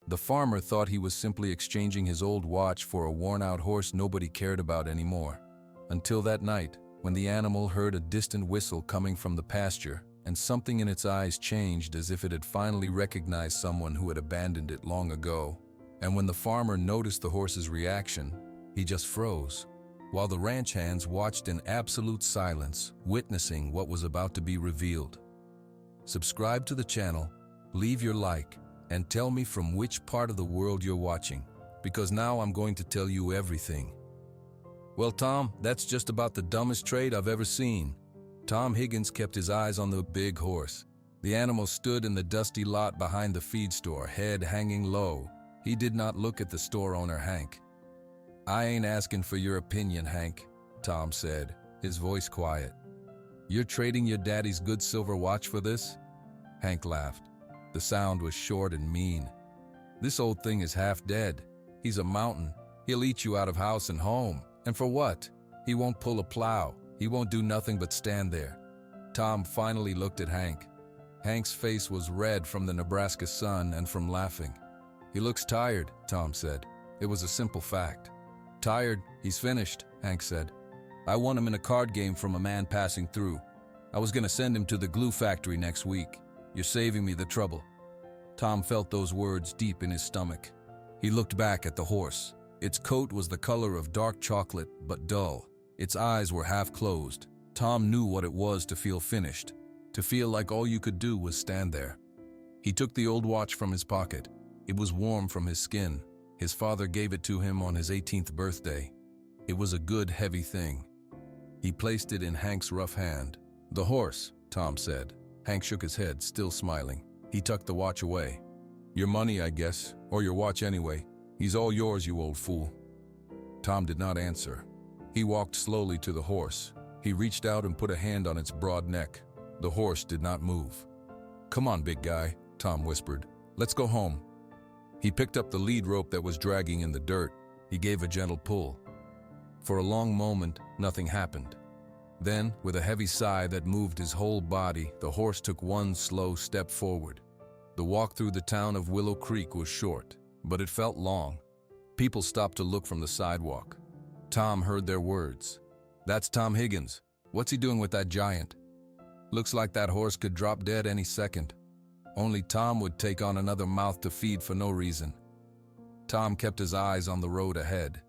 The farmer thought he was simply exchanging his old watch for a worn-out horse nobody cared about anymore. Until that night, when the animal heard a distant whistle coming from the pasture, and something in its eyes changed as if it had finally recognized someone who had abandoned it long ago. And when the farmer noticed the horse's reaction, he just froze, while the ranch hands watched in absolute silence, witnessing what was about to be revealed. Subscribe to the channel, leave your like, and tell me from which part of the world you're watching, because now I'm going to tell you everything. Well, Tom, that's just about the dumbest trade I've ever seen. Tom Higgins kept his eyes on the big horse. The animal stood in the dusty lot behind the feed store, head hanging low. He did not look at the store owner, Hank. "I ain't asking for your opinion, Hank," Tom said, his voice quiet. "You're trading your daddy's good silver watch for this?" Hank laughed. The sound was short and mean. "This old thing is half dead. He's a mountain. He'll eat you out of house and home. And for what? He won't pull a plow. He won't do nothing but stand there." Tom finally looked at Hank. Hank's face was red from the Nebraska sun and from laughing. "He looks tired," Tom said. It was a simple fact. "Tired? He's finished," Hank said. "I won him in a card game from a man passing through. I was gonna send him to the glue factory next week. You're saving me the trouble." Tom felt those words deep in his stomach. He looked back at the horse. Its coat was the color of dark chocolate, but dull. Its eyes were half closed. Tom knew what it was to feel finished, to feel like all you could do was stand there. He took the old watch from his pocket. It was warm from his skin. His father gave it to him on his 18th birthday. It was a good, heavy thing. He placed it in Hank's rough hand. "The horse," Tom said. Hank shook his head, still smiling. He tucked the watch away. "Your money, I guess, or your watch anyway. He's all yours, you old fool." Tom did not answer. He walked slowly to the horse. He reached out and put a hand on its broad neck. The horse did not move. "Come on, big guy," Tom whispered. "Let's go home." He picked up the lead rope that was dragging in the dirt. He gave a gentle pull. For a long moment, nothing happened. Then, with a heavy sigh that moved his whole body, the horse took one slow step forward. The walk through the town of Willow Creek was short, but it felt long. People stopped to look from the sidewalk. Tom heard their words. "That's Tom Higgins. What's he doing with that giant? Looks like that horse could drop dead any second. Only Tom would take on another mouth to feed for no reason." Tom kept his eyes on the road ahead.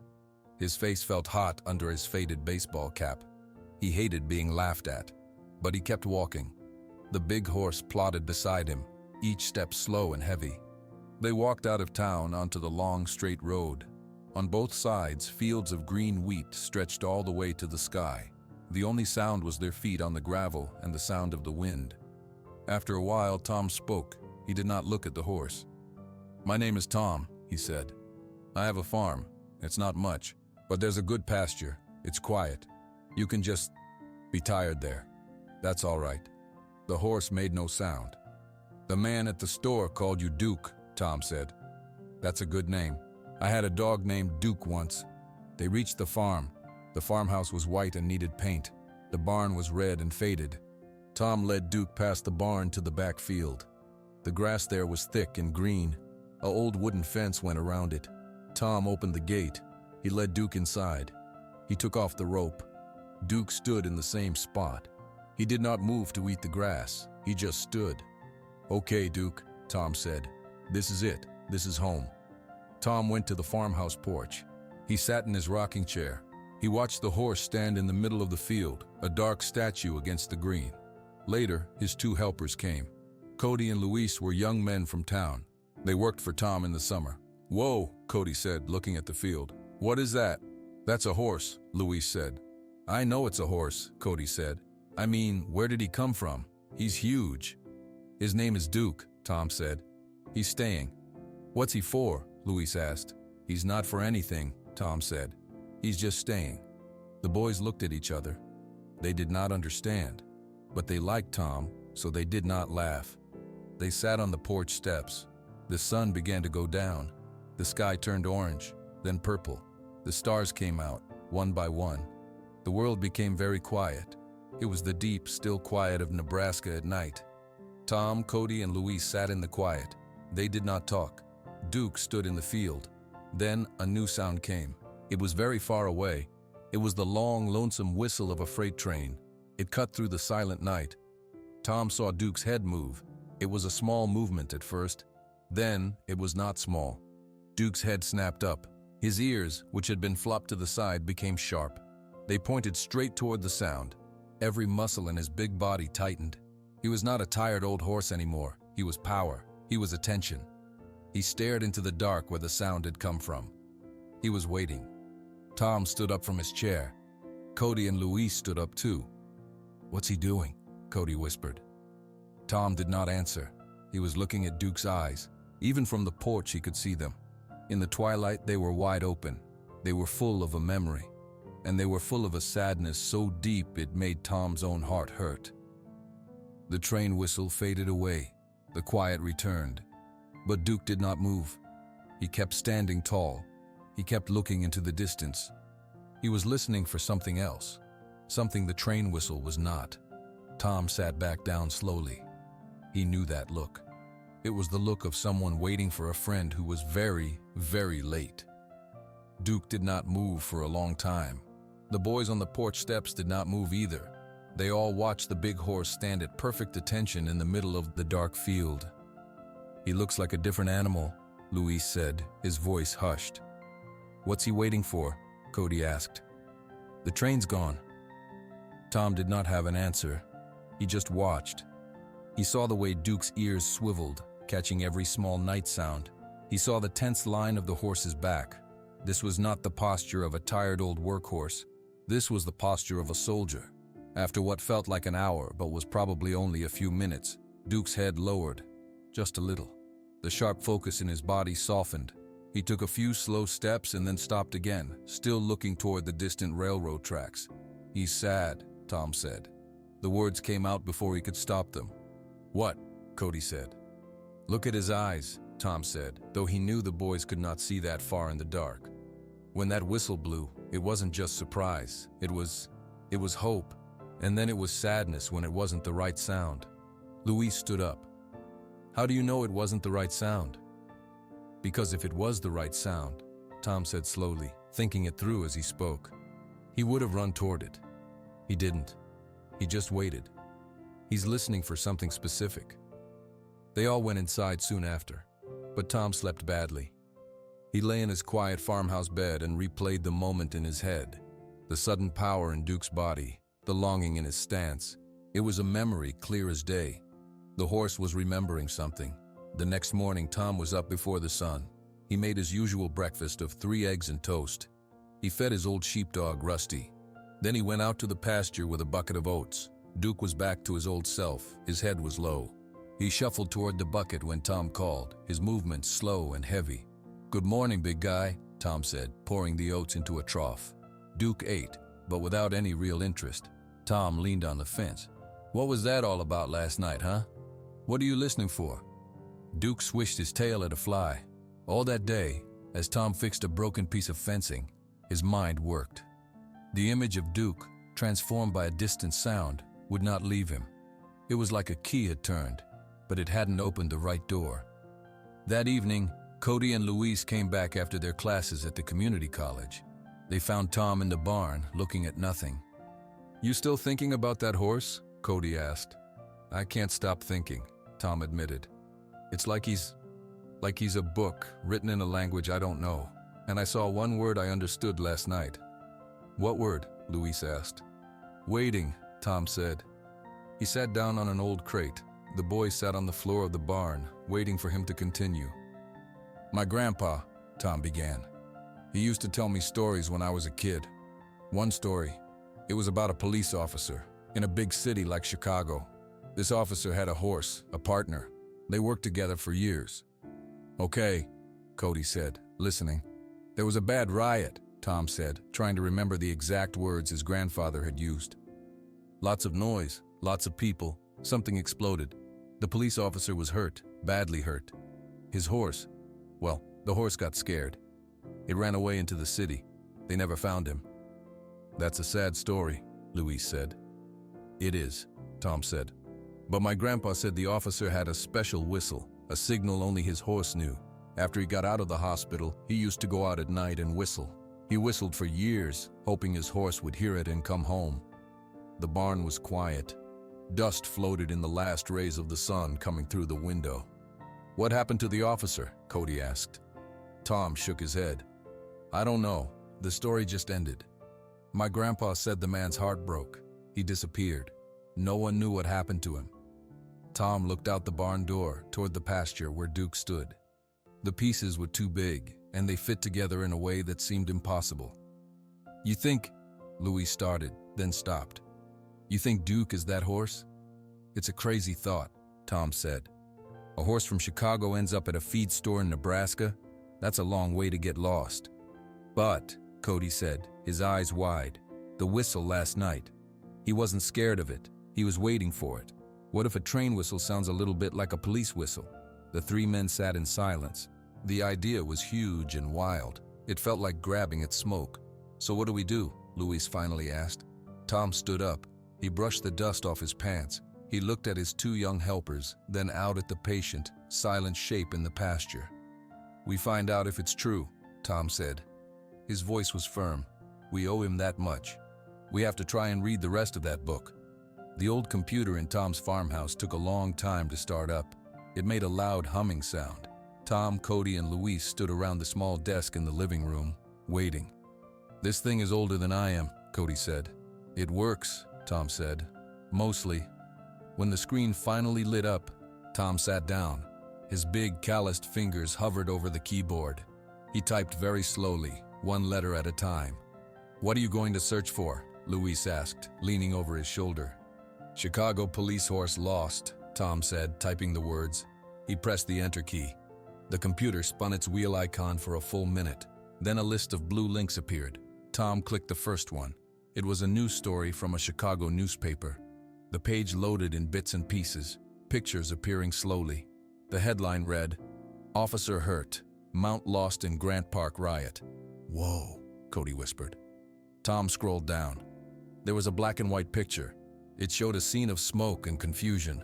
His face felt hot under his faded baseball cap. He hated being laughed at, but he kept walking. The big horse plodded beside him, each step slow and heavy. They walked out of town onto the long, straight road. On both sides, fields of green wheat stretched all the way to the sky. The only sound was their feet on the gravel and the sound of the wind. After a while, Tom spoke. He did not look at the horse. "My name is Tom," he said. "I have a farm. It's not much, but there's a good pasture. It's quiet. You can just be tired there. That's all right." The horse made no sound. "The man at the store called you Duke," Tom said. "That's a good name. I had a dog named Duke once." They reached the farm. The farmhouse was white and needed paint. The barn was red and faded. Tom led Duke past the barn to the back field. The grass there was thick and green. An old wooden fence went around it. Tom opened the gate. He led Duke inside. He took off the rope. Duke stood in the same spot. He did not move to eat the grass. He just stood. "Okay, Duke," Tom said. "This is it. This is home." Tom went to the farmhouse porch. He sat in his rocking chair. He watched the horse stand in the middle of the field, a dark statue against the green. Later, his two helpers came. Cody and Luis were young men from town. They worked for Tom in the summer. "Whoa," Cody said, looking at the field. "What is that?" "That's a horse," Luis said. "I know it's a horse," Cody said. "I mean, where did he come from? He's huge." "His name is Duke," Tom said. "He's staying." "What's he for?" Luis asked. "He's not for anything," Tom said. "He's just staying." The boys looked at each other. They did not understand, but they liked Tom, so they did not laugh. They sat on the porch steps. The sun began to go down. The sky turned orange, then purple. The stars came out, one by one. The world became very quiet. It was the deep, still quiet of Nebraska at night. Tom, Cody, and Luis sat in the quiet. They did not talk. Duke stood in the field. Then a new sound came. It was very far away. It was the long, lonesome whistle of a freight train. It cut through the silent night. Tom saw Duke's head move. It was a small movement at first. Then it was not small. Duke's head snapped up. His ears, which had been flopped to the side, became sharp. They pointed straight toward the sound. Every muscle in his big body tightened. He was not a tired old horse anymore. He was power. He was attention. He stared into the dark where the sound had come from. He was waiting. Tom stood up from his chair. Cody and Luis stood up too. "What's he doing?" Cody whispered. Tom did not answer. He was looking at Duke's eyes. Even from the porch he could see them. In the twilight they were wide open. They were full of a memory. And they were full of a sadness so deep it made Tom's own heart hurt. The train whistle faded away. The quiet returned. But Duke did not move. He kept standing tall. He kept looking into the distance. He was listening for something else. Something the train whistle was not. Tom sat back down slowly. He knew that look. It was the look of someone waiting for a friend who was very, very late. Duke did not move for a long time. The boys on the porch steps did not move either. They all watched the big horse stand at perfect attention in the middle of the dark field. "He looks like a different animal," Luis said, his voice hushed. "What's he waiting for?" Cody asked. "The train's gone." Tom did not have an answer. He just watched. He saw the way Duke's ears swiveled, catching every small night sound. He saw the tense line of the horse's back. This was not the posture of a tired old workhorse. This was the posture of a soldier. After what felt like an hour but was probably only a few minutes, Duke's head lowered, just a little. The sharp focus in his body softened. He took a few slow steps and then stopped again, still looking toward the distant railroad tracks. "He's sad," Tom said. The words came out before he could stop them. "What?" Cody said. "Look at his eyes," Tom said, though he knew the boys could not see that far in the dark. When that whistle blew, it wasn't just surprise. It was hope. And then it was sadness when it wasn't the right sound. Luis stood up. "How do you know it wasn't the right sound?" "Because if it was the right sound," Tom said slowly, thinking it through as he spoke, "he would have run toward it. He didn't. He just waited. He's listening for something specific." They all went inside soon after, but Tom slept badly. He lay in his quiet farmhouse bed and replayed the moment in his head. The sudden power in Duke's body, the longing in his stance. It was a memory clear as day. The horse was remembering something. The next morning Tom was up before the sun. He made his usual breakfast of 3 eggs and toast. He fed his old sheepdog, Rusty. Then he went out to the pasture with a bucket of oats. Duke was back to his old self. His head was low. He shuffled toward the bucket when Tom called, his movements slow and heavy. "Good morning, big guy," Tom said, pouring the oats into a trough. Duke ate, but without any real interest. Tom leaned on the fence. "What was that all about last night, huh? What are you listening for?" Duke swished his tail at a fly. All that day, as Tom fixed a broken piece of fencing, his mind worked. The image of Duke, transformed by a distant sound, would not leave him. It was like a key had turned, but it hadn't opened the right door. That evening, Cody and Luis came back after their classes at the community college. They found Tom in the barn, looking at nothing. "You still thinking about that horse?" Cody asked. "I can't stop thinking," Tom admitted. "It's like he's a book written in a language I don't know, and I saw one word I understood last night." "What word?" Luis asked. "Waiting," Tom said. He sat down on an old crate. The boys sat on the floor of the barn, waiting for him to continue. "My grandpa," Tom began. "He used to tell me stories when I was a kid. One story, it was about a police officer in a big city like Chicago. This officer had a horse, a partner. They worked together for years." "Okay," Cody said, listening. "There was a bad riot," Tom said, trying to remember the exact words his grandfather had used. "Lots of noise, lots of people. Something exploded. The police officer was hurt, badly hurt. His horse, well, the horse got scared. It ran away into the city. They never found him." "That's a sad story," Luis said. "It is," Tom said. "But my grandpa said the officer had a special whistle, a signal only his horse knew, After he got out of the hospital, he used to go out at night and whistle. He whistled for years, hoping his horse would hear it and come home. The barn was quiet. Dust floated in the last rays of the sun coming through the window. "What happened to the officer?" Cody asked. Tom shook his head. "I don't know. The story just ended. My grandpa said the man's heart broke. He disappeared. No one knew what happened to him." Tom looked out the barn door toward the pasture where Duke stood. The pieces were too big, and they fit together in a way that seemed impossible. "You think," Louis started, then stopped. "You think Duke is that horse?" "It's a crazy thought," Tom said. "A horse from Chicago ends up at a feed store in Nebraska? That's a long way to get lost." "But," Cody said, his eyes wide, "the whistle last night. He wasn't scared of it. He was waiting for it. What if a train whistle sounds a little bit like a police whistle?" The three men sat in silence. The idea was huge and wild. It felt like grabbing at smoke. "So what do we do?" Louis finally asked. Tom stood up. He brushed the dust off his pants. He looked at his two young helpers, then out at the patient, silent shape in the pasture. "We find out if it's true," Tom said. His voice was firm. "We owe him that much. We have to try and read the rest of that book." The old computer in Tom's farmhouse took a long time to start up. It made a loud humming sound. Tom, Cody, and Louise stood around the small desk in the living room, waiting. "This thing is older than I am," Cody said. "It works," Tom said. "Mostly." When the screen finally lit up, Tom sat down. His big, calloused fingers hovered over the keyboard. He typed very slowly, one letter at a time. "What are you going to search for?" Louise asked, leaning over his shoulder. "Chicago police horse lost," Tom said, typing the words. He pressed the enter key. The computer spun its wheel icon for a full minute. Then a list of blue links appeared. Tom clicked the first one. It was a news story from a Chicago newspaper. The page loaded in bits and pieces, pictures appearing slowly. The headline read, "Officer Hurt, Mount Lost in Grant Park Riot." "Whoa," Cody whispered. Tom scrolled down. There was a black and white picture. It showed a scene of smoke and confusion.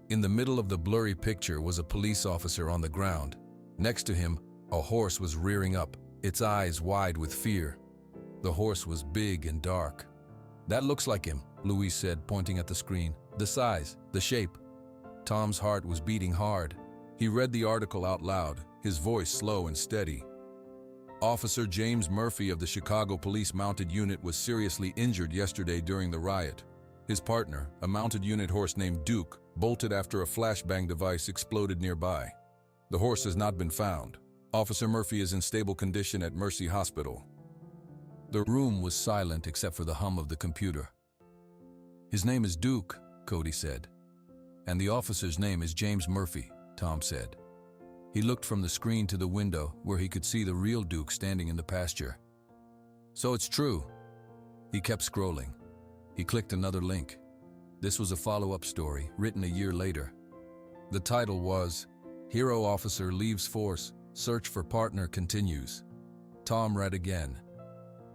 In the middle of the blurry picture was a police officer on the ground. Next to him, a horse was rearing up, its eyes wide with fear. The horse was big and dark. "That looks like him," Louise said, pointing at the screen. "The size, the shape." Tom's heart was beating hard. He read the article out loud, his voice slow and steady. "Officer James Murphy of the Chicago Police Mounted Unit was seriously injured yesterday during the riot. His partner, a mounted unit horse named Duke, bolted after a flashbang device exploded nearby. The horse has not been found. Officer Murphy is in stable condition at Mercy Hospital." The room was silent except for the hum of the computer. "His name is Duke," Cody said. "And the officer's name is James Murphy," Tom said. He looked from the screen to the window where he could see the real Duke standing in the pasture. "So it's true." He kept scrolling. He clicked another link. This was a follow-up story written a year later. The title was, "Hero Officer Leaves Force, Search for Partner Continues." Tom read again.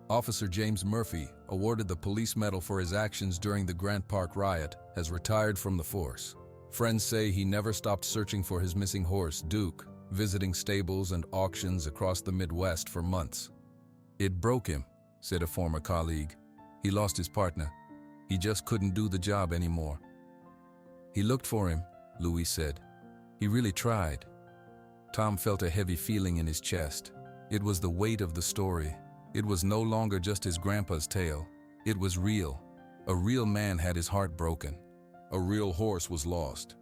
"Officer James Murphy, awarded the police medal for his actions during the Grant Park riot, has retired from the force. Friends say he never stopped searching for his missing horse, Duke, visiting stables and auctions across the Midwest for months. It broke him," said a former colleague. "He lost his partner. He just couldn't do the job anymore." "He looked for him," Louis said. "He really tried." Tom felt a heavy feeling in his chest. It was the weight of the story. It was no longer just his grandpa's tale. It was real. A real man had his heart broken. A real horse was lost.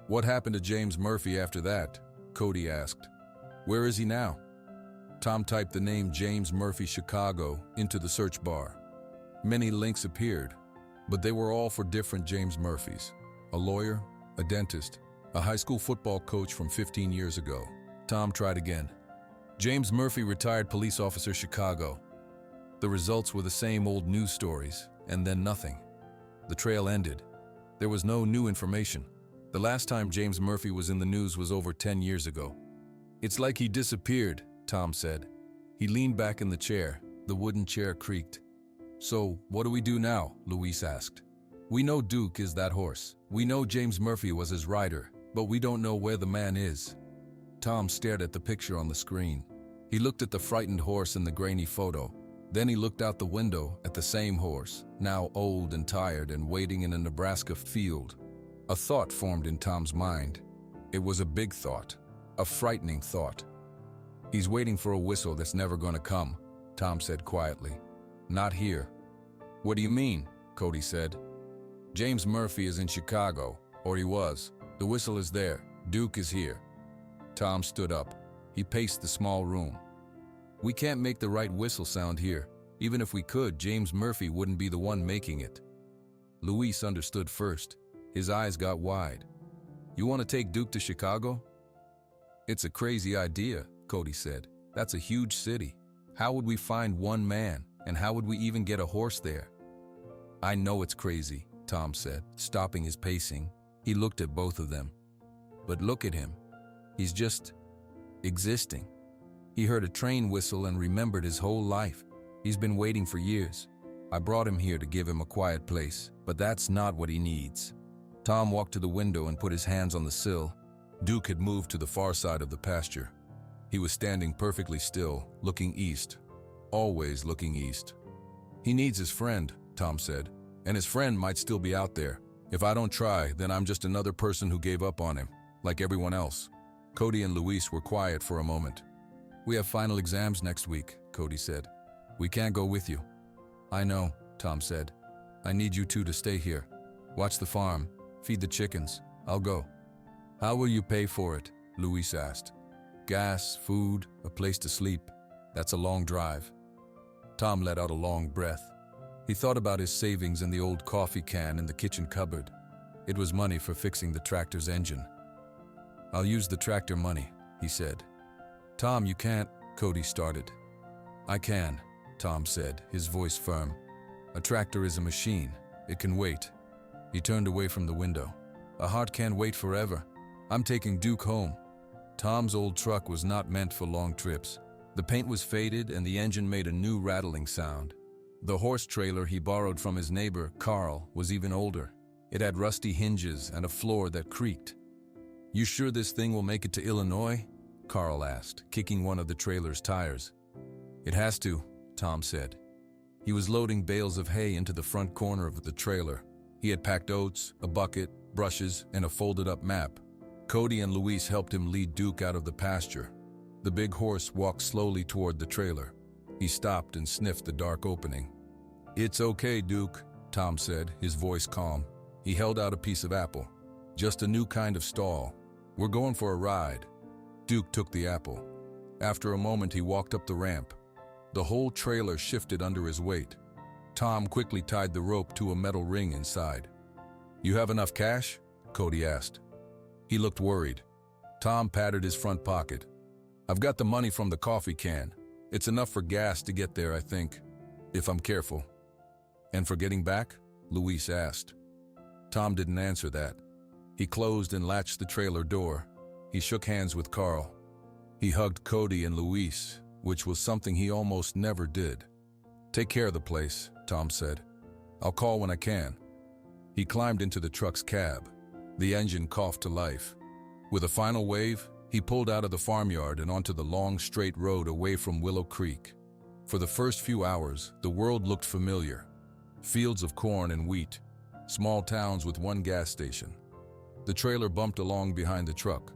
"What happened to James Murphy after that?" Cody asked. "Where is he now?" Tom typed the name James Murphy Chicago into the search bar. Many links appeared, but they were all for different James Murphys. A lawyer, a dentist, a high school football coach from 15 years ago. Tom tried again. "James Murphy, retired police officer, Chicago." The results were the same old news stories, and then nothing. The trail ended. There was no new information. The last time James Murphy was in the news was over 10 years ago. "It's like he disappeared," Tom said. He leaned back in the chair. The wooden chair creaked. "So, what do we do now?" Louise asked. "We know Duke is that horse. We know James Murphy was his rider, but we don't know where the man is." Tom stared at the picture on the screen. He looked at the frightened horse in the grainy photo. Then he looked out the window at the same horse, now old and tired and waiting in a Nebraska field. A thought formed in Tom's mind. It was a big thought, a frightening thought. "He's waiting for a whistle that's never gonna come," Tom said quietly. "Not here." "What do you mean?" Cody said. "James Murphy is in Chicago, or he was. The whistle is there. Duke is here." Tom stood up. He paced the small room. "We can't make the right whistle sound here. Even if we could, James Murphy wouldn't be the one making it." Luis understood first. His eyes got wide. "You want to take Duke to Chicago?" "It's a crazy idea," Cody said. "That's a huge city. How would we find one man, and how would we even get a horse there?" "I know it's crazy," Tom said, stopping his pacing. He looked at both of them. "But look at him. He's just existing. He heard a train whistle and remembered his whole life. He's been waiting for years. I brought him here to give him a quiet place, but that's not what he needs." Tom walked to the window and put his hands on the sill. Duke had moved to the far side of the pasture. He was standing perfectly still, looking east. Always looking east. "He needs his friend," Tom said, "and his friend might still be out there. If I don't try, then I'm just another person who gave up on him, like everyone else." Cody and Luis were quiet for a moment. "We have final exams next week," Cody said. "We can't go with you." "I know," Tom said. "I need you two to stay here. Watch the farm, feed the chickens. I'll go." "How will you pay for it?" Luis asked. "Gas, food, a place to sleep. That's a long drive." Tom let out a long breath. He thought about his savings and the old coffee can in the kitchen cupboard. It was money for fixing the tractor's engine. "I'll use the tractor money," he said. "Tom, you can't," Cody started. "I can," Tom said, his voice firm. "A tractor is a machine. It can wait." He turned away from the window. "A heart can't wait forever. I'm taking Duke home." Tom's old truck was not meant for long trips. The paint was faded and the engine made a new rattling sound. The horse trailer he borrowed from his neighbor, Carl, was even older. It had rusty hinges and a floor that creaked. "You sure this thing will make it to Illinois?" Carl asked, kicking one of the trailer's tires. "It has to," Tom said. He was loading bales of hay into the front corner of the trailer. He had packed oats, a bucket, brushes, and a folded-up map. Cody and Luis helped him lead Duke out of the pasture. The big horse walked slowly toward the trailer. He stopped and sniffed the dark opening. "It's okay, Duke," Tom said, his voice calm. He held out a piece of apple. "Just a new kind of stall. We're going for a ride." Duke took the apple. After a moment, he walked up the ramp. The whole trailer shifted under his weight. Tom quickly tied the rope to a metal ring inside. "You have enough cash?" Cody asked. He looked worried. Tom patted his front pocket. "I've got the money from the coffee can. It's enough for gas to get there, I think, if I'm careful." "And for getting back?" Luis asked. Tom didn't answer that. He closed and latched the trailer door. He shook hands with Carl. He hugged Cody and Luis, which was something he almost never did. "Take care of the place," Tom said. "I'll call when I can." He climbed into the truck's cab. The engine coughed to life. With a final wave, he pulled out of the farmyard and onto the long, straight road away from Willow Creek. For the first few hours, the world looked familiar. Fields of corn and wheat, small towns with one gas station. The trailer bumped along behind the truck.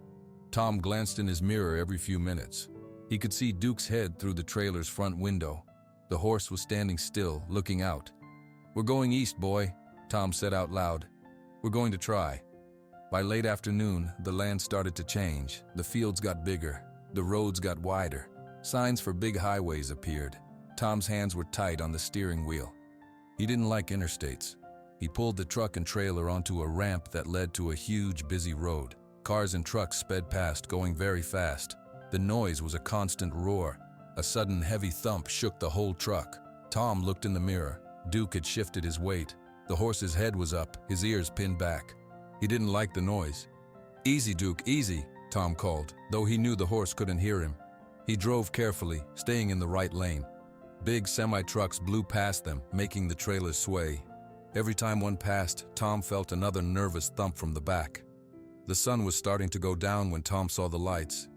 Tom glanced in his mirror every few minutes. He could see Duke's head through the trailer's front window. The horse was standing still, looking out. "We're going east, boy," Tom said out loud. "We're going to try." By late afternoon, the land started to change. The fields got bigger. The roads got wider. Signs for big highways appeared. Tom's hands were tight on the steering wheel. He didn't like interstates. He pulled the truck and trailer onto a ramp that led to a huge, busy road. Cars and trucks sped past, going very fast. The noise was a constant roar. A sudden heavy thump shook the whole truck. Tom looked in the mirror. Duke had shifted his weight. The horse's head was up, his ears pinned back. He didn't like the noise. "Easy, Duke, easy," Tom called, though he knew the horse couldn't hear him. He drove carefully, staying in the right lane. Big semi-trucks blew past them, making the trailer sway. Every time one passed, Tom felt another nervous thump from the back. The sun was starting to go down when Tom saw the lights.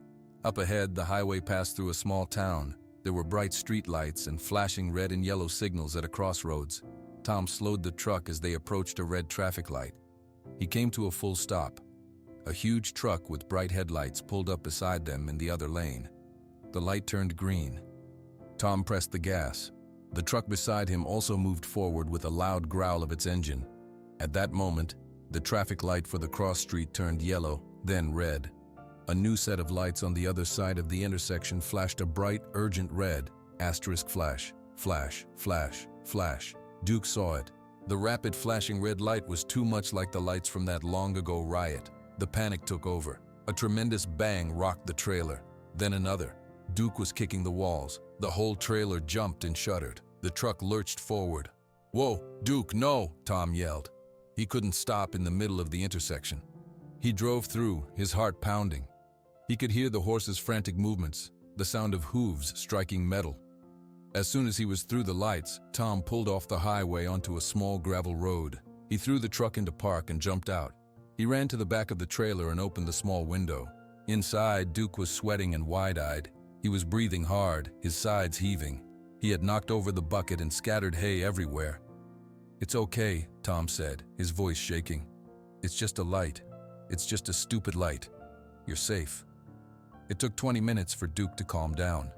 Up ahead, the highway passed through a small town. There were bright street lights and flashing red and yellow signals at a crossroads. Tom slowed the truck as they approached a red traffic light. He came to a full stop. A huge truck with bright headlights pulled up beside them in the other lane. The light turned green. Tom pressed the gas. The truck beside him also moved forward with a loud growl of its engine. At that moment, the traffic light for the cross street turned yellow, then red. A new set of lights on the other side of the intersection flashed a bright, urgent red, asterisk flash, flash, flash, flash. Duke saw it. The rapid flashing red light was too much like the lights from that long-ago riot. The panic took over. A tremendous bang rocked the trailer. Then another. Duke was kicking the walls. The whole trailer jumped and shuddered. The truck lurched forward. "Whoa, Duke, no!" Tom yelled. He couldn't stop in the middle of the intersection. He drove through, his heart pounding. He could hear the horse's frantic movements, the sound of hooves striking metal. As soon as he was through the lights, Tom pulled off the highway onto a small gravel road. He threw the truck into park and jumped out. He ran to the back of the trailer and opened the small window. Inside, Duke was sweating and wide-eyed. He was breathing hard, his sides heaving. He had knocked over the bucket and scattered hay everywhere. "It's okay," Tom said, his voice shaking. "It's just a light. It's just a stupid light. You're safe." It took 20 minutes for Duke to calm down.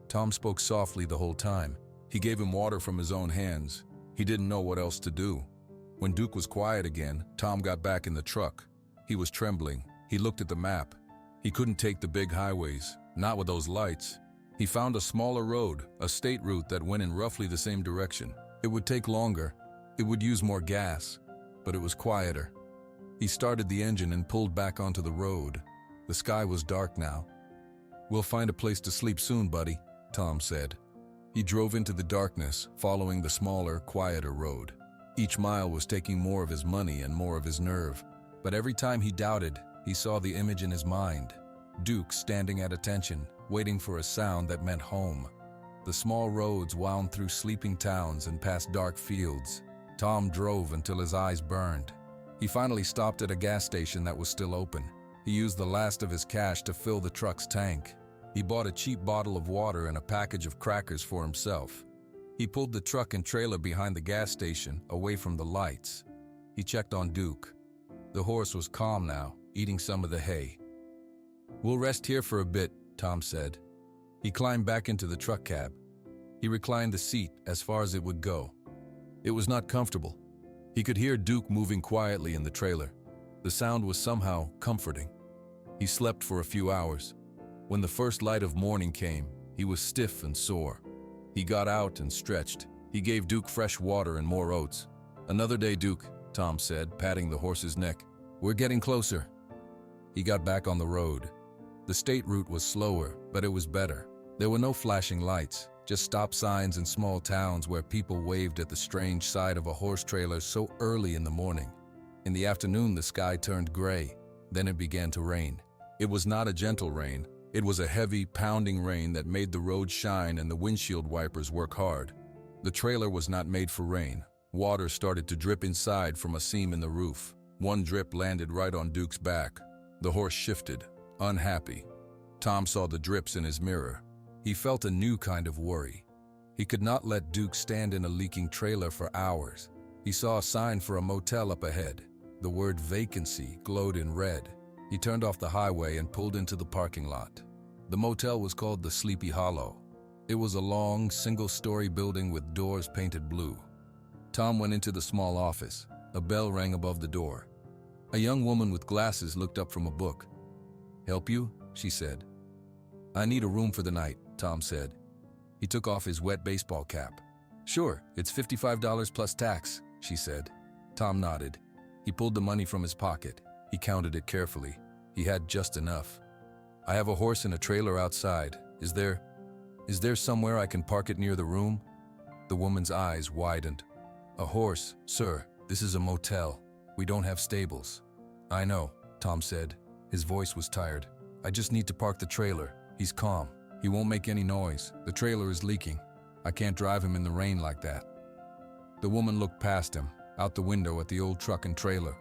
Tom spoke softly the whole time. He gave him water from his own hands. He didn't know what else to do. When Duke was quiet again, Tom got back in the truck. He was trembling. He looked at the map. He couldn't take the big highways, not with those lights. He found a smaller road, a state route that went in roughly the same direction. It would take longer. It would use more gas, but it was quieter. He started the engine and pulled back onto the road. The sky was dark now. "We'll find a place to sleep soon, buddy," Tom said. He drove into the darkness, following the smaller, quieter road. Each mile was taking more of his money and more of his nerve. But every time he doubted, he saw the image in his mind. Duke standing at attention, waiting for a sound that meant home. The small roads wound through sleeping towns and past dark fields. Tom drove until his eyes burned. He finally stopped at a gas station that was still open. He used the last of his cash to fill the truck's tank. He bought a cheap bottle of water and a package of crackers for himself. He pulled the truck and trailer behind the gas station, away from the lights. He checked on Duke. The horse was calm now, eating some of the hay. "We'll rest here for a bit," Tom said. He climbed back into the truck cab. He reclined the seat as far as it would go. It was not comfortable. He could hear Duke moving quietly in the trailer. The sound was somehow comforting. He slept for a few hours. When the first light of morning came, he was stiff and sore. He got out and stretched. He gave Duke fresh water and more oats. "Another day, Duke," Tom said, patting the horse's neck. "We're getting closer." He got back on the road. The state route was slower, but it was better. There were no flashing lights, just stop signs in small towns where people waved at the strange sight of a horse trailer so early in the morning. In the afternoon, the sky turned gray. Then it began to rain. It was not a gentle rain. It was a heavy, pounding rain that made the road shine and the windshield wipers work hard. The trailer was not made for rain. Water started to drip inside from a seam in the roof. One drip landed right on Duke's back. The horse shifted, unhappy. Tom saw the drips in his mirror. He felt a new kind of worry. He could not let Duke stand in a leaking trailer for hours. He saw a sign for a motel up ahead. The word vacancy glowed in red. He turned off the highway and pulled into the parking lot. The motel was called the Sleepy Hollow. It was a long, single-story building with doors painted blue. Tom went into the small office. A bell rang above the door. A young woman with glasses looked up from a book. "Help you?" she said. "I need a room for the night," Tom said. He took off his wet baseball cap. "Sure, it's $55 plus tax," she said. Tom nodded. He pulled the money from his pocket. He counted it carefully. He had just enough. "I have a horse and a trailer outside. Is there somewhere I can park it near the room?" The woman's eyes widened. "A horse, sir. This is a motel. We don't have stables." "I know," Tom said. His voice was tired. "I just need to park the trailer." He's calm. He won't make any noise. The trailer is leaking. I can't drive him in the rain like that. The woman looked past him, out the window at the old truck and trailer.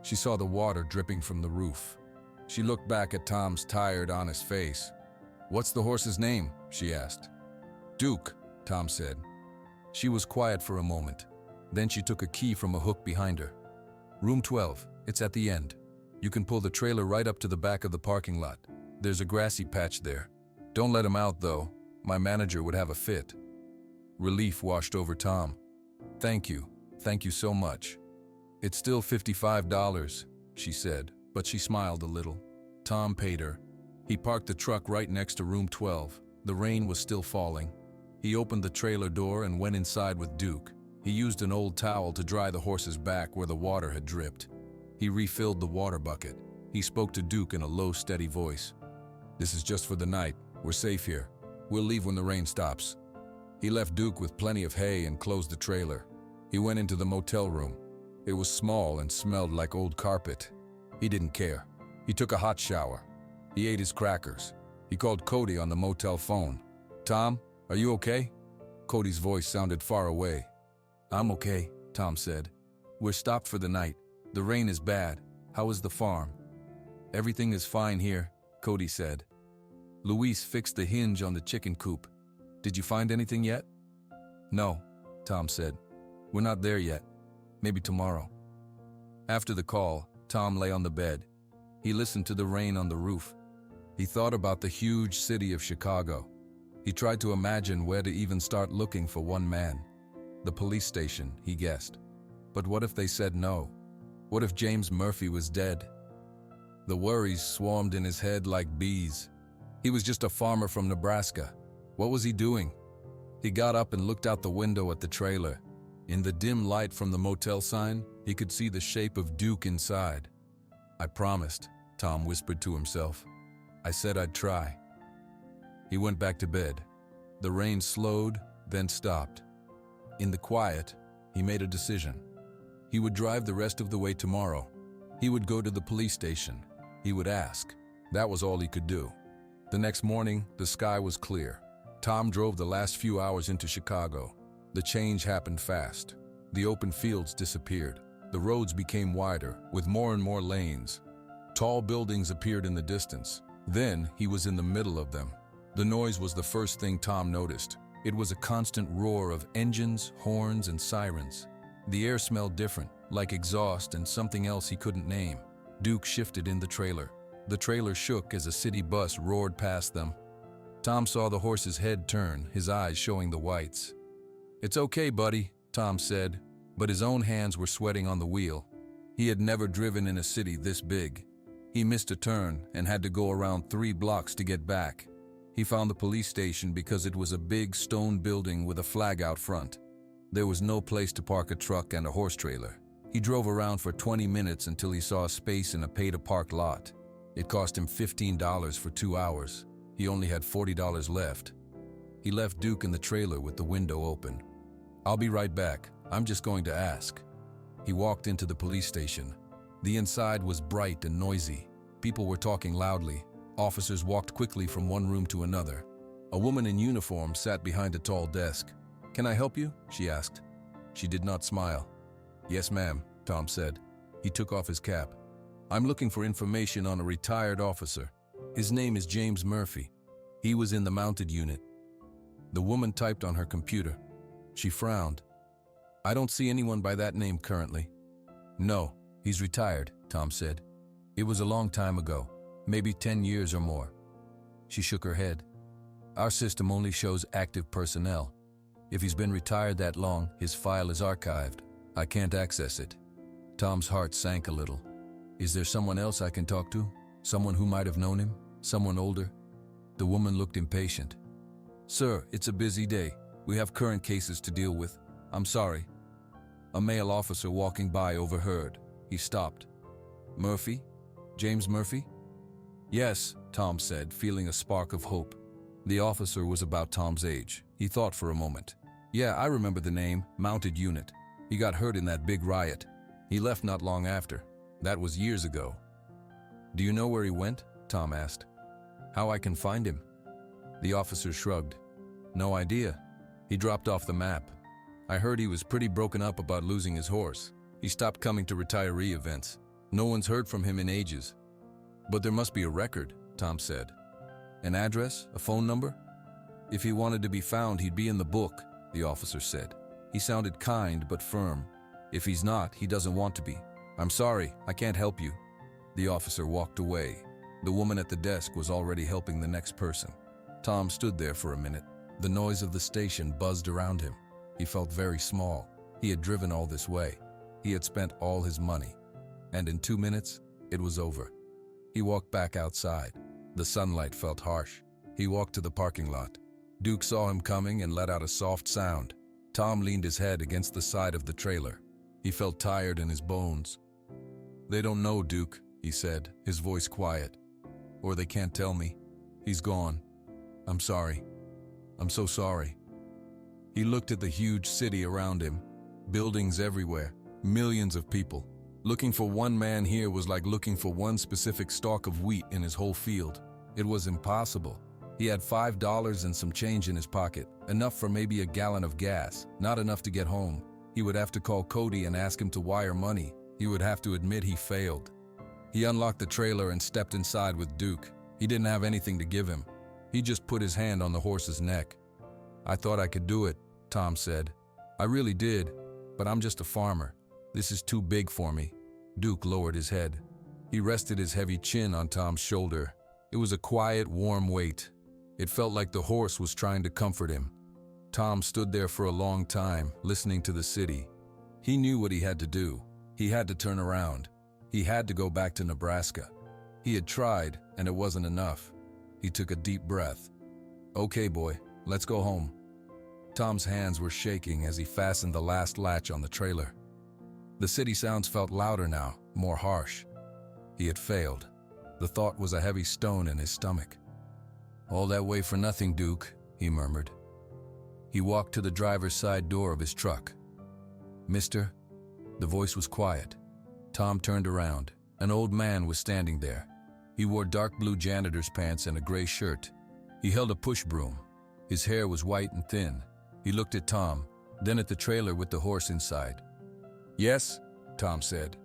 She saw the water dripping from the roof. She looked back at Tom's tired, honest face. "What's the horse's name?" she asked. "Duke," Tom said. She was quiet for a moment. Then she took a key from a hook behind her. "Room 12, it's at the end. You can pull the trailer right up to the back of the parking lot. There's a grassy patch there. Don't let him out, though. My manager would have a fit." Relief washed over Tom. Thank you so much." "It's still $55, she said, but she smiled a little. Tom paid her. He parked the truck right next to room 12. The rain was still falling. He opened the trailer door and went inside with Duke. He used an old towel to dry the horse's back where the water had dripped. He refilled the water bucket. He spoke to Duke in a low, steady voice. "This is just for the night. We're safe here. We'll leave when the rain stops." He left Duke with plenty of hay and closed the trailer. He went into the motel room. It was small and smelled like old carpet. He didn't care. He took a hot shower. He ate his crackers. He called Cody on the motel phone. "Tom, are you okay?" Cody's voice sounded far away. "I'm okay," Tom said. "We're stopped for the night. The rain is bad. How is the farm?" "Everything is fine here," Cody said. Luis fixed the hinge on the chicken coop. "Did you find anything yet?" "No," Tom said. "We're not there yet. Maybe tomorrow." After the call, Tom lay on the bed. He listened to the rain on the roof. He thought about the huge city of Chicago. He tried to imagine where to even start looking for one man. The police station, he guessed. But what if they said no? What if James Murphy was dead? The worries swarmed in his head like bees. He was just a farmer from Nebraska. What was he doing? He got up and looked out the window at the trailer. In the dim light from the motel sign, he could see the shape of Duke inside. "I promised," Tom whispered to himself. "I said I'd try." He went back to bed. The rain slowed, then stopped. In the quiet, he made a decision. He would drive the rest of the way tomorrow. He would go to the police station. He would ask. That was all he could do. The next morning, the sky was clear. Tom drove the last few hours into Chicago. The change happened fast. The open fields disappeared. The roads became wider, with more and more lanes. Tall buildings appeared in the distance. Then he was in the middle of them. The noise was the first thing Tom noticed. It was a constant roar of engines, horns, and sirens. The air smelled different, like exhaust and something else he couldn't name. Duke shifted in the trailer. The trailer shook as a city bus roared past them. Tom saw the horse's head turn, his eyes showing the whites. "It's okay, buddy," Tom said, but his own hands were sweating on the wheel. He had never driven in a city this big. He missed a turn and had to go around 3 blocks to get back. He found the police station because it was a big stone building with a flag out front. There was no place to park a truck and a horse trailer. He drove around for 20 minutes until he saw a space in a pay-to-park lot. It cost him $15 for 2 hours. He only had $40 left. He left Duke in the trailer with the window open. "I'll be right back. I'm just going to ask." He walked into the police station. The inside was bright and noisy. People were talking loudly. Officers walked quickly from one room to another. A woman in uniform sat behind a tall desk. "Can I help you?" she asked. She did not smile. "Yes, ma'am," Tom said. He took off his cap. "I'm looking for information on a retired officer. His name is James Murphy. He was in the mounted unit." The woman typed on her computer. She frowned. "I don't see anyone by that name currently." "No, he's retired," Tom said. "It was a long time ago, maybe 10 years or more." She shook her head. "Our system only shows active personnel. If he's been retired that long, his file is archived. I can't access it." Tom's heart sank a little. "Is there someone else I can talk to? Someone who might have known him? Someone older?" The woman looked impatient. "Sir, it's a busy day. We have current cases to deal with. I'm sorry." A male officer walking by overheard. He stopped. "Murphy? James Murphy?" "Yes," Tom said, feeling a spark of hope. The officer was about Tom's age. He thought for a moment. "Yeah, I remember the name, mounted unit. He got hurt in that big riot. He left not long after. That was years ago." "Do you know where he went?" Tom asked. "How I can find him?" The officer shrugged. "No idea. He dropped off the map. I heard he was pretty broken up about losing his horse. He stopped coming to retiree events. No one's heard from him in ages." "But there must be a record," Tom said. An address? A phone number? If he wanted to be found, he'd be in the book, the officer said. He sounded kind but firm. If he's not, he doesn't want to be. I'm sorry, I can't help you. The officer walked away. The woman at the desk was already helping the next person. Tom stood there for a minute. The noise of the station buzzed around him. He felt very small. He had driven all this way. He had spent all his money. And in 2 minutes, it was over. He walked back outside. The sunlight felt harsh. He walked to the parking lot. Duke saw him coming and let out a soft sound. Tom leaned his head against the side of the trailer. He felt tired in his bones. They don't know, Duke, he said, his voice quiet. Or they can't tell me. He's gone. I'm sorry. I'm so sorry. He looked at the huge city around him. Buildings everywhere. Millions of people. Looking for one man here was like looking for one specific stalk of wheat in his whole field. It was impossible. He had $5 and some change in his pocket, enough for maybe a gallon of gas, not enough to get home. He would have to call Cody and ask him to wire money. He would have to admit he failed. He unlocked the trailer and stepped inside with Duke. He didn't have anything to give him. He just put his hand on the horse's neck. I thought I could do it, Tom said. I really did, but I'm just a farmer. This is too big for me. Duke lowered his head. He rested his heavy chin on Tom's shoulder. It was a quiet, warm weight. It felt like the horse was trying to comfort him. Tom stood there for a long time, listening to the city. He knew what he had to do. He had to turn around. He had to go back to Nebraska. He had tried, and it wasn't enough. He took a deep breath. Okay, boy, let's go home. Tom's hands were shaking as he fastened the last latch on the trailer. The city sounds felt louder now, more harsh. He had failed. The thought was a heavy stone in his stomach. All that way for nothing, Duke, he murmured. He walked to the driver's side door of his truck. Mister? The voice was quiet. Tom turned around. An old man was standing there. He wore dark blue janitor's pants and a gray shirt. He held a push broom. His hair was white and thin. He looked at Tom, then at the trailer with the horse inside. Yes, Tom said.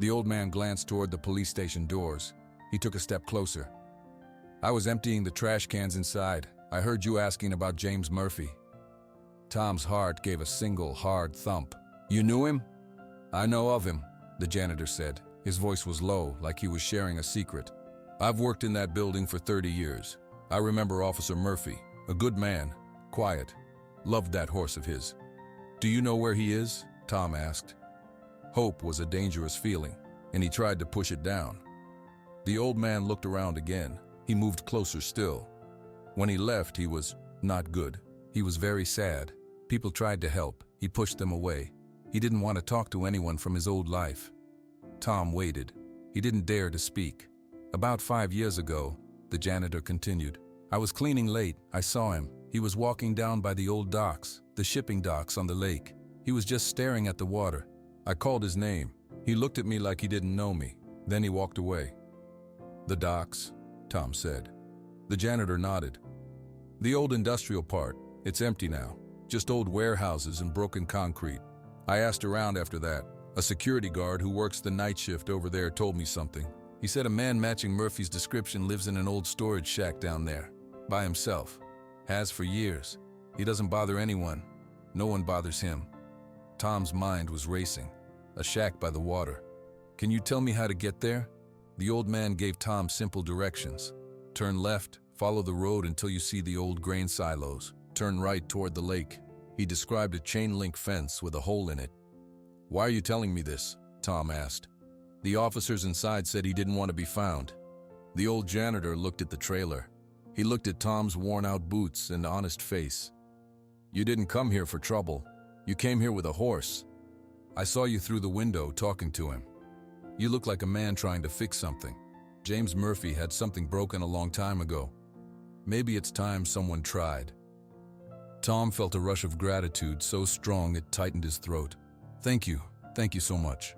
The old man glanced toward the police station doors. He took a step closer. I was emptying the trash cans inside. I heard you asking about James Murphy. Tom's heart gave a single hard thump. You knew him? I know of him, the janitor said. His voice was low, like he was sharing a secret. I've worked in that building for 30 years. I remember Officer Murphy, a good man, quiet, loved that horse of his. Do you know where he is? Tom asked. Hope was a dangerous feeling, and he tried to push it down. The old man looked around again. He moved closer still. When he left, he was not good. He was very sad. People tried to help. He pushed them away. He didn't want to talk to anyone from his old life. Tom waited. He didn't dare to speak. About 5 years ago, the janitor continued, I was cleaning late. I saw him. He was walking down by the old docks, the shipping docks on the lake. He was just staring at the water. I called his name. He looked at me like he didn't know me. Then he walked away. The docks, Tom said. The janitor nodded. The old industrial part, it's empty now. Just old warehouses and broken concrete. I asked around after that. A security guard who works the night shift over there told me something. He said a man matching Murphy's description lives in an old storage shack down there, by himself. Has for years. He doesn't bother anyone. No one bothers him. Tom's mind was racing. A shack by the water. Can you tell me how to get there? The old man gave Tom simple directions. Turn left, follow the road until you see the old grain silos. Turn right toward the lake. He described a chain-link fence with a hole in it. Why are you telling me this? Tom asked. The officers inside said he didn't want to be found. The old janitor looked at the trailer. He looked at Tom's worn-out boots and honest face. You didn't come here for trouble. You came here with a horse. I saw you through the window talking to him. You look like a man trying to fix something. James Murphy had something broken a long time ago. Maybe it's time someone tried. Tom felt a rush of gratitude so strong it tightened his throat. Thank you so much.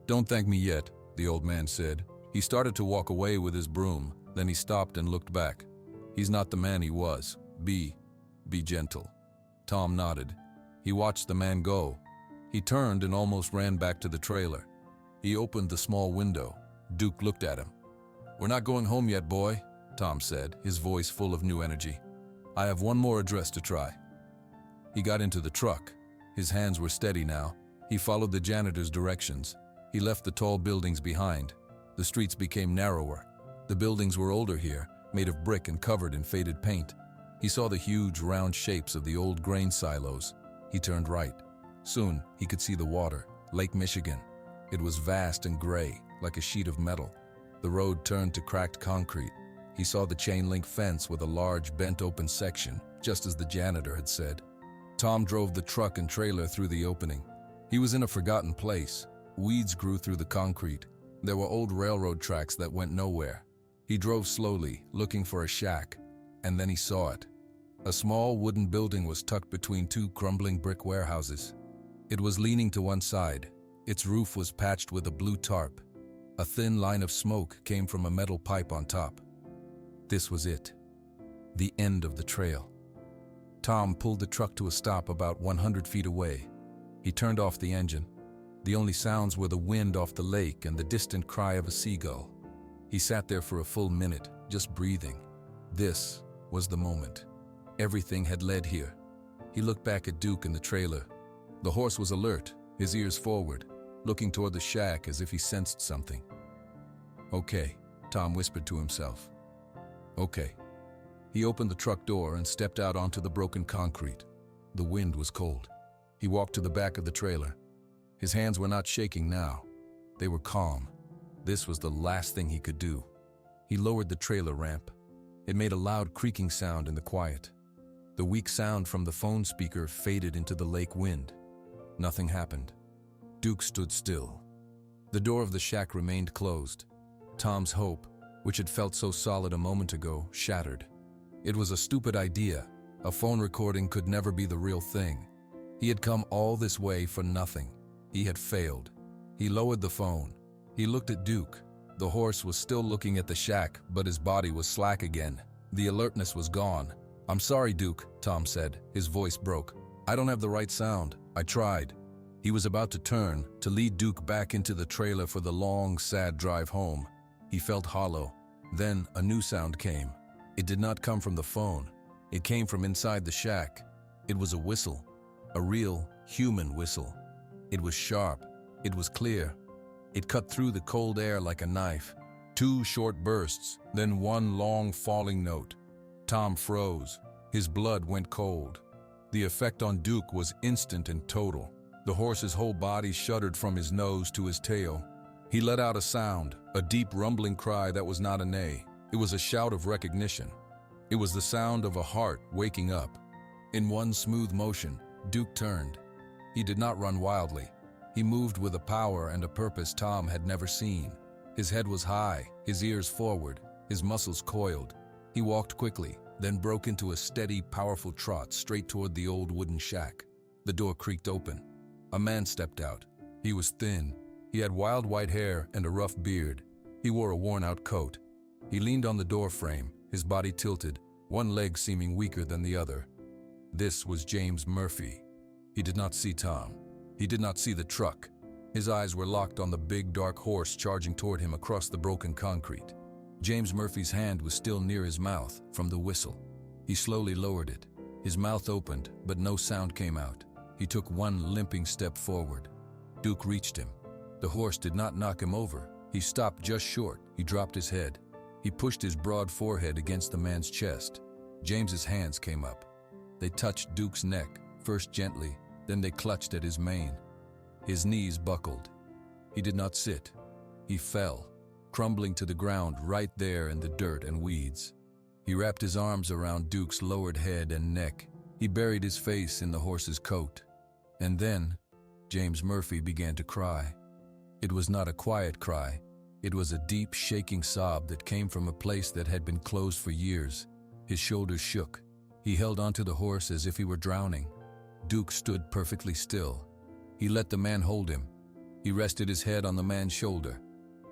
Don't thank me yet, the old man said. He started to walk away with his broom, then he stopped and looked back. He's not the man he was. Be gentle. Tom nodded. He watched the man go. He turned and almost ran back to the trailer. He opened the small window. Duke looked at him. We're not going home yet, boy, Tom said, his voice full of new energy. "I have one more address to try." He got into the truck. His hands were steady now. He followed the janitor's directions. He left the tall buildings behind. The streets became narrower. The buildings were older here, made of brick and covered in faded paint. He saw the huge, round shapes of the old grain silos. He turned right. Soon, he could see the water, Lake Michigan. It was vast and gray, like a sheet of metal. The road turned to cracked concrete. He saw the chain-link fence with a large, bent-open section, just as the janitor had said. Tom drove the truck and trailer through the opening. He was in a forgotten place. Weeds grew through the concrete. There were old railroad tracks that went nowhere. He drove slowly, looking for a shack, and then he saw it. A small wooden building was tucked between two crumbling brick warehouses. It was leaning to one side. Its roof was patched with a blue tarp. A thin line of smoke came from a metal pipe on top. This was it. The end of the trail. Tom pulled the truck to a stop about 100 feet away. He turned off the engine. The only sounds were the wind off the lake and the distant cry of a seagull. He sat there for a full minute, just breathing. This was the moment. Everything had led here. He looked back at Duke in the trailer. The horse was alert, his ears forward, looking toward the shack as if he sensed something. "Okay," Tom whispered to himself. "Okay." He opened the truck door and stepped out onto the broken concrete. The wind was cold. He walked to the back of the trailer. His hands were not shaking now. They were calm. This was the last thing he could do. He lowered the trailer ramp. It made a loud creaking sound in the quiet. The weak sound from the phone speaker faded into the lake wind. Nothing happened. Duke stood still. The door of the shack remained closed. Tom's hope, which had felt so solid a moment ago, shattered. It was a stupid idea. A phone recording could never be the real thing. He had come all this way for nothing. He had failed. He lowered the phone. He looked at Duke. The horse was still looking at the shack, but his body was slack again. The alertness was gone. "I'm sorry, Duke," Tom said. His voice broke. "I don't have the right sound. I tried." He was about to turn, to lead Duke back into the trailer for the long, sad drive home. He felt hollow. Then a new sound came. It did not come from the phone. It came from inside the shack. It was a whistle. A real, human whistle. It was sharp. It was clear. It cut through the cold air like a knife. 2 short bursts, then one long falling note. Tom froze. His blood went cold. The effect on Duke was instant and total. The horse's whole body shuddered from his nose to his tail. He let out a sound, a deep rumbling cry that was not a neigh. It was a shout of recognition. It was the sound of a heart waking up. In one smooth motion, Duke turned. He did not run wildly. He moved with a power and a purpose Tom had never seen. His head was high, his ears forward, his muscles coiled. He walked quickly, then broke into a steady, powerful trot straight toward the old wooden shack. The door creaked open. A man stepped out. He was thin. He had wild white hair and a rough beard. He wore a worn-out coat. He leaned on the door frame, his body tilted, one leg seeming weaker than the other. This was James Murphy. He did not see Tom. He did not see the truck. His eyes were locked on the big, dark horse charging toward him across the broken concrete. James Murphy's hand was still near his mouth from the whistle. He slowly lowered it. His mouth opened, but no sound came out. He took one limping step forward. Duke reached him. The horse did not knock him over. He stopped just short. He dropped his head. He pushed his broad forehead against the man's chest. James's hands came up. They touched Duke's neck, first gently, then they clutched at his mane. His knees buckled. He did not sit. He fell, crumbling to the ground right there in the dirt and weeds. He wrapped his arms around Duke's lowered head and neck. He buried his face in the horse's coat. And then, James Murphy began to cry. It was not a quiet cry. It was a deep, shaking sob that came from a place that had been closed for years. His shoulders shook. He held onto the horse as if he were drowning. Duke stood perfectly still. He let the man hold him. He rested his head on the man's shoulder.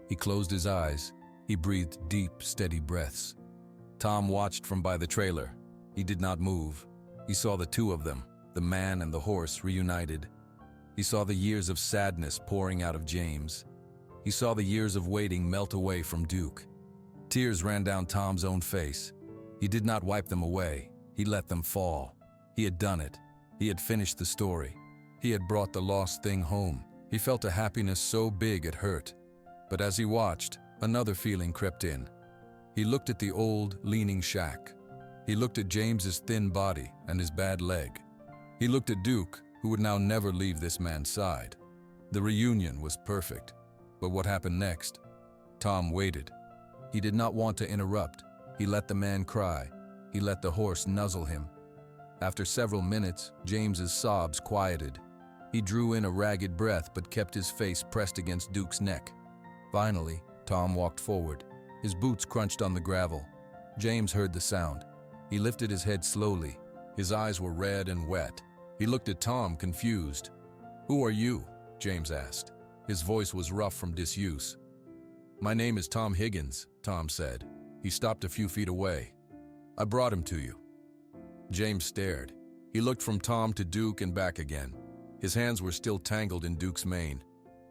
He closed his eyes. He breathed deep, steady breaths. Tom watched from by the trailer. He did not move. He saw the two of them, the man and the horse, reunited. He saw the years of sadness pouring out of James. He saw the years of waiting melt away from Duke. Tears ran down Tom's own face. He did not wipe them away. He let them fall. He had done it. He had finished the story. He had brought the lost thing home. He felt a happiness so big it hurt. But as he watched, another feeling crept in. He looked at the old, leaning shack. He looked at James's thin body and his bad leg. He looked at Duke, who would now never leave this man's side. The reunion was perfect. But what happened next? Tom waited. He did not want to interrupt. He let the man cry. He let the horse nuzzle him. After several minutes, James's sobs quieted. He drew in a ragged breath but kept his face pressed against Duke's neck. Finally, Tom walked forward. His boots crunched on the gravel. James heard the sound. He lifted his head slowly. His eyes were red and wet. He looked at Tom, confused. "Who are you?" James asked. His voice was rough from disuse. "My name is Tom Higgins," Tom said. He stopped a few feet away. "I brought him to you." James stared. He looked from Tom to Duke and back again. His hands were still tangled in Duke's mane.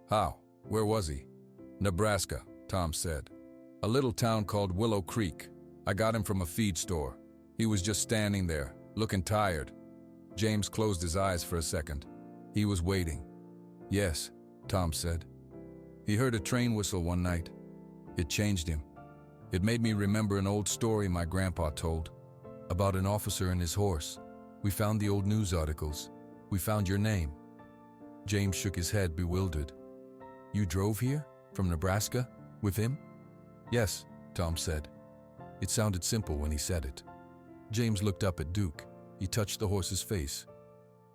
"How? Where was he?" "Nebraska," Tom said. "A little town called Willow Creek. I got him from a feed store. He was just standing there, looking tired." James closed his eyes for a second. He was waiting. "Yes," Tom said. "He heard a train whistle one night. It changed him. It made me remember an old story my grandpa told about an officer and his horse. We found the old news articles. We found your name." James shook his head, bewildered. "You drove here? From Nebraska? With him?" "Yes," Tom said. It sounded simple when he said it. James looked up at Duke. He touched the horse's face.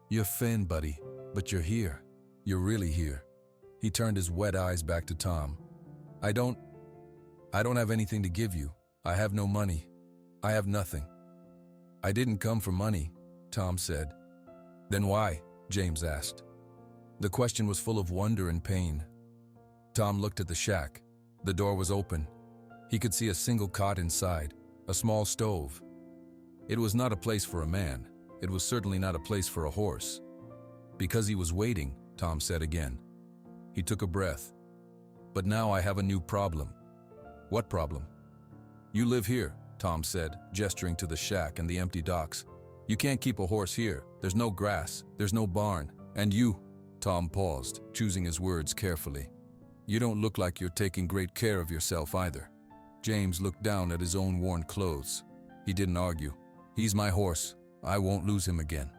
"You're thin, buddy, but you're here. You're really here." He turned his wet eyes back to Tom. I don't have anything to give you. I have no money. I have nothing." "I didn't come for money," Tom said. "Then why?" James asked. The question was full of wonder and pain. Tom looked at the shack. The door was open. He could see a single cot inside, a small stove. It was not a place for a man. It was certainly not a place for a horse. "Because he was waiting," Tom said again. He took a breath. "But now I have a new problem." "What problem?" "You live here," Tom said, gesturing to the shack and the empty docks. "You can't keep a horse here. There's no grass. There's no barn. And you—" Tom paused, choosing his words carefully. "You don't look like you're taking great care of yourself either." James looked down at his own worn clothes. He didn't argue. "He's my horse. I won't lose him again."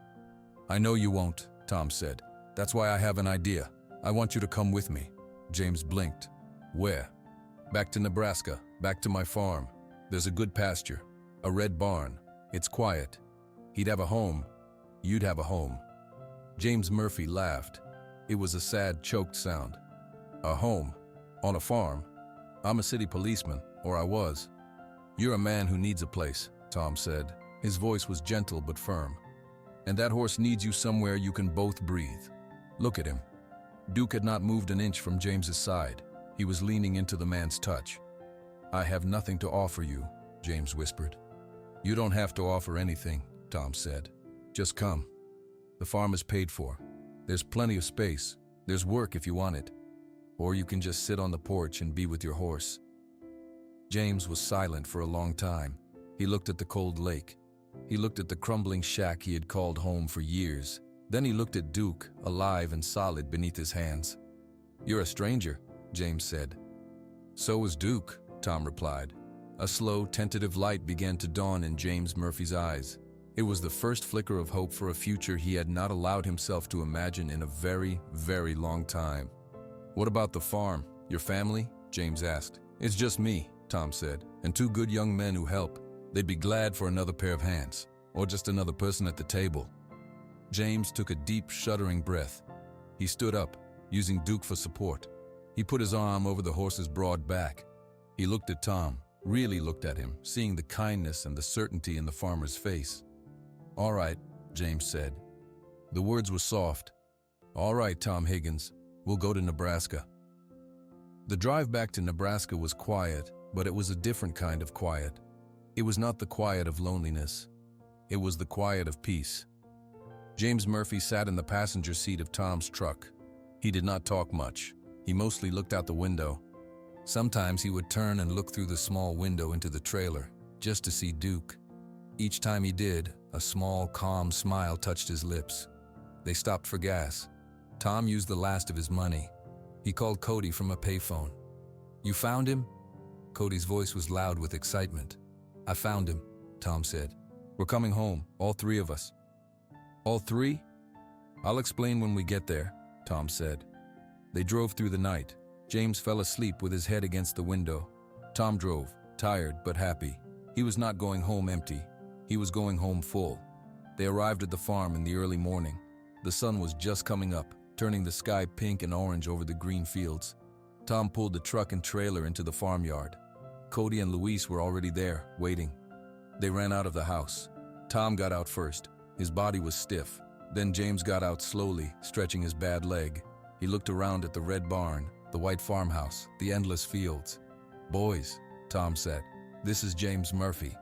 "I know you won't," Tom said. "That's why I have an idea. I want you to come with me." James blinked. "Where?" "Back to Nebraska, back to my farm. There's a good pasture, a red barn. It's quiet. He'd have a home. You'd have a home." James Murphy laughed. It was a sad, choked sound. "A home? On a farm? I'm a city policeman, or I was." "You're a man who needs a place," Tom said. His voice was gentle but firm. "And that horse needs you somewhere you can both breathe. Look at him." Duke had not moved an inch from James's side. He was leaning into the man's touch. "I have nothing to offer you," James whispered. "You don't have to offer anything," Tom said. "Just come. The farm is paid for. There's plenty of space. There's work if you want it. Or you can just sit on the porch and be with your horse." James was silent for a long time. He looked at the cold lake. He looked at the crumbling shack he had called home for years. Then he looked at Duke, alive and solid beneath his hands. "You're a stranger," James said. "So is Duke," Tom replied. A slow, tentative light began to dawn in James Murphy's eyes. It was the first flicker of hope for a future he had not allowed himself to imagine in a very, very long time. "What about the farm? Your family?" James asked. "It's just me," Tom said, "and two good young men who help. They'd be glad for another pair of hands, or just another person at the table." James took a deep, shuddering breath. He stood up, using Duke for support. He put his arm over the horse's broad back. He looked at Tom, really looked at him, seeing the kindness and the certainty in the farmer's face. "All right," James said. The words were soft. "All right, Tom Higgins, we'll go to Nebraska." The drive back to Nebraska was quiet, but it was a different kind of quiet. It was not the quiet of loneliness. It was the quiet of peace. James Murphy sat in the passenger seat of Tom's truck. He did not talk much. He mostly looked out the window. Sometimes he would turn and look through the small window into the trailer, just to see Duke. Each time he did, a small, calm smile touched his lips. They stopped for gas. Tom used the last of his money. He called Cody from a payphone. "You found him?" Cody's voice was loud with excitement. "I found him," Tom said. "We're coming home, all three of us." "All three?" "I'll explain when we get there," Tom said. They drove through the night. James fell asleep with his head against the window. Tom drove, tired but happy. He was not going home empty. He was going home full. They arrived at the farm in the early morning. The sun was just coming up, turning the sky pink and orange over the green fields. Tom pulled the truck and trailer into the farmyard. Cody and Luis were already there, waiting. They ran out of the house. Tom got out first. His body was stiff. Then James got out slowly, stretching his bad leg. He looked around at the red barn, the white farmhouse, the endless fields. "Boys," Tom said, "this is James Murphy."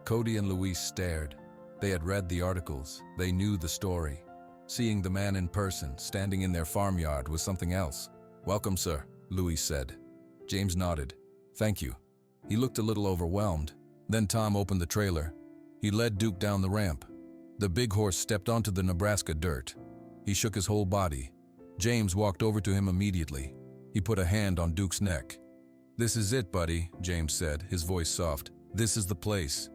Cody and Luis stared. They had read the articles. They knew the story. Seeing the man in person, standing in their farmyard, was something else. "Welcome, sir," Luis said. James nodded. "Thank you." He looked a little overwhelmed. Then Tom opened the trailer. He led Duke down the ramp. The big horse stepped onto the Nebraska dirt. He shook his whole body. James walked over to him immediately. He put a hand on Duke's neck. "This is it, buddy," James said, his voice soft. "This is the place."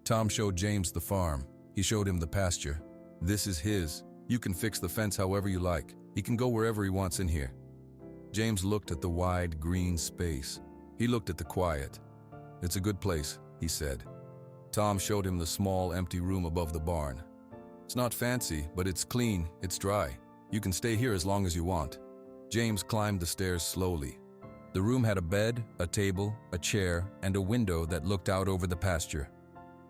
Tom showed James the farm. He showed him the pasture. "This is his. You can fix the fence however you like. He can go wherever he wants in here." James looked at the wide, green space. He looked at the quiet. "It's a good place," he said. Tom showed him the small, empty room above the barn. "It's not fancy, but it's clean, it's dry. You can stay here as long as you want." James climbed the stairs slowly. The room had a bed, a table, a chair, and a window that looked out over the pasture.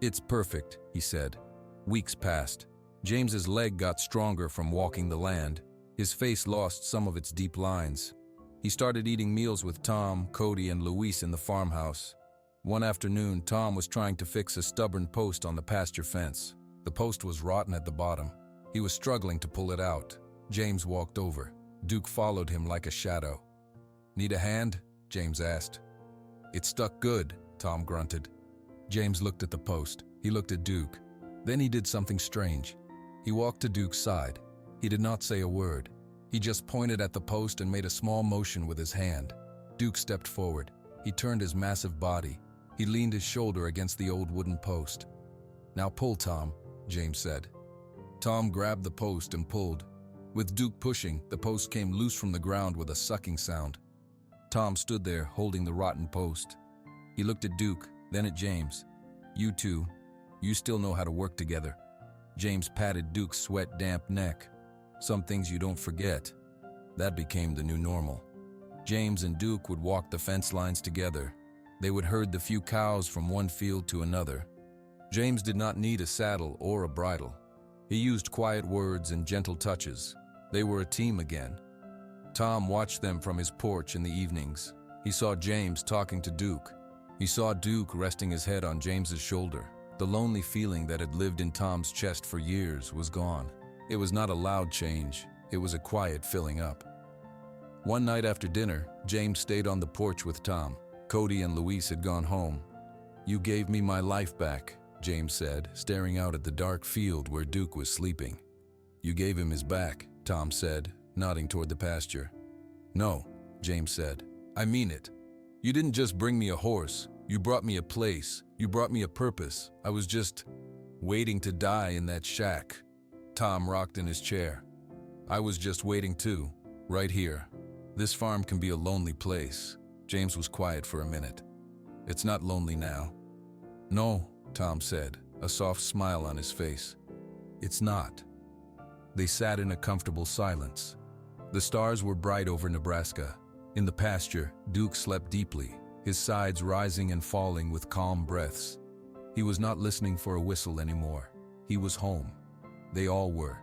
"It's perfect," he said. Weeks passed. James's leg got stronger from walking the land. His face lost some of its deep lines. He started eating meals with Tom, Cody, and Luis in the farmhouse. One afternoon, Tom was trying to fix a stubborn post on the pasture fence. The post was rotten at the bottom. He was struggling to pull it out. James walked over. Duke followed him like a shadow. "Need a hand?" James asked. "It stuck good," Tom grunted. James looked at the post. He looked at Duke. Then he did something strange. He walked to Duke's side. He did not say a word. He just pointed at the post and made a small motion with his hand. Duke stepped forward. He turned his massive body. He leaned his shoulder against the old wooden post. "Now pull, Tom," James said. Tom grabbed the post and pulled. With Duke pushing, the post came loose from the ground with a sucking sound. Tom stood there, holding the rotten post. He looked at Duke, then at James. "You two, you still know how to work together." James patted Duke's sweat-damp neck. "Some things you don't forget." That became the new normal. James and Duke would walk the fence lines together. They would herd the few cows from one field to another. James did not need a saddle or a bridle. He used quiet words and gentle touches. They were a team again. Tom watched them from his porch in the evenings. He saw James talking to Duke. He saw Duke resting his head on James's shoulder. The lonely feeling that had lived in Tom's chest for years was gone. It was not a loud change. It was a quiet filling up. One night after dinner, James stayed on the porch with Tom. Cody and Luis had gone home. "You gave me my life back," James said, staring out at the dark field where Duke was sleeping. "You gave him his back," Tom said, nodding toward the pasture. "No," James said. "I mean it. You didn't just bring me a horse. You brought me a place. You brought me a purpose. I was just waiting to die in that shack." Tom rocked in his chair. "I was just waiting too, right here. This farm can be a lonely place." James was quiet for a minute. "It's not lonely now." "No," Tom said, a soft smile on his face. "It's not." They sat in a comfortable silence. The stars were bright over Nebraska. In the pasture, Duke slept deeply, his sides rising and falling with calm breaths. He was not listening for a whistle anymore. He was home. They all were.